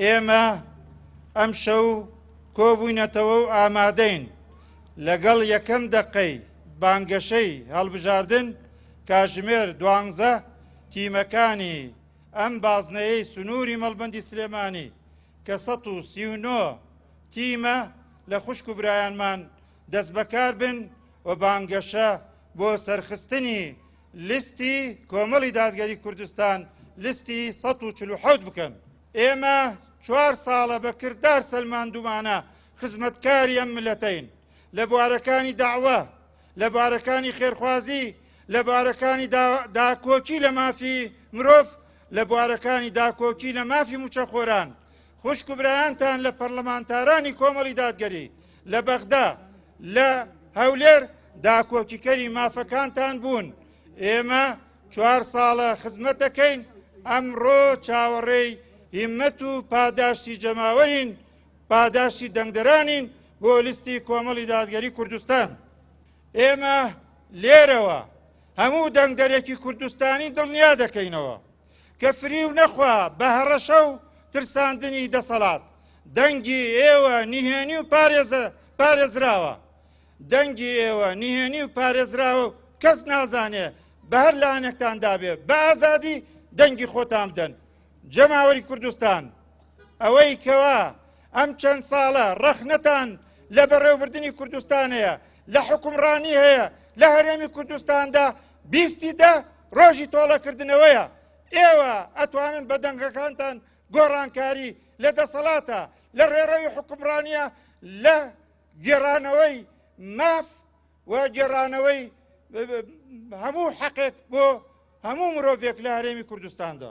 ئێمە ئەم شەو کۆبووینەتەوە و ئامادەین لەگەڵ یەکەم دەقەی بانگەشەی هەڵبژاردن کاتژمێر 12 تیمەکانی ئەم بازنەیەی سنووری مەڵبەندی سلێمانی کە 139 تیمە لە خوشک و برایانمان دەست بەکار بن و بانگەشە بۆ سەرخستنی لیستی کۆمەڵی دادگەری کوردستان لیستی 147 بکەن. ئێمە 4 ساڵە بە کردار سەلماندومانە خزمەتکاری ئەم ملەتەین لە بوارەکانی داعوە، لە بوارەکانی خێرخوازی، لە بوارەکانی داکۆکی لە مافی مرۆڤ، لە بوارەکانی داکۆکی لە مافی موچەخۆران. خوشک و برایانتان لە پەرلەمانتارانی کۆمەڵی دادگەری لە بەغدا لە هەولێر داکۆکیکەری مافەکانتان بوون. ئێمە 4 ساڵە خزمەت دەکەین، ئەمڕۆ چاوەڕێی هیممەت و پاداشتی جەماوەرین، پاداشتی دەنگدەرانین بۆ لیستی کۆمەڵی دادگەری کوردستان. ئێمە لێرەوە هەموو دەنگدەرێکی کوردستانی دڵنیا دەکەینەوە کە فریو نەخوا بە هەڕەشە و ترساندنی دەسەڵات. دەنگی ئێوە نیهێنی و پارێزراوە، دەنگی ئێوە نیهێنی و پارێزراوە و کەس نازانێ بە هەر لایەنێکتان دابێ بە ئازادی دەنگی خۆتان بدەن. جەماوەری کوردستان، ئەوەی کەوا ئەم چەند ساڵە ڕەخنەتان لە بەڕێوەبردننی کوردستان هەیە، لە حکومڕانی هەیە لە هەرێمی کوردستاندا 20 ڕۆژی تۆڵەکردنەوەیە. ئێوە ئەتوانن بە دەنگەکانتان گۆڕانکاری لە دەسەڵاتە، لە ڕێڕەوی حکومڕانیە، لە گێڕانەوەی ماف و گێڕانەوەی هەموو حەقێک بۆ هەموو مرۆڤێک لە هەرێمی کوردستاندا.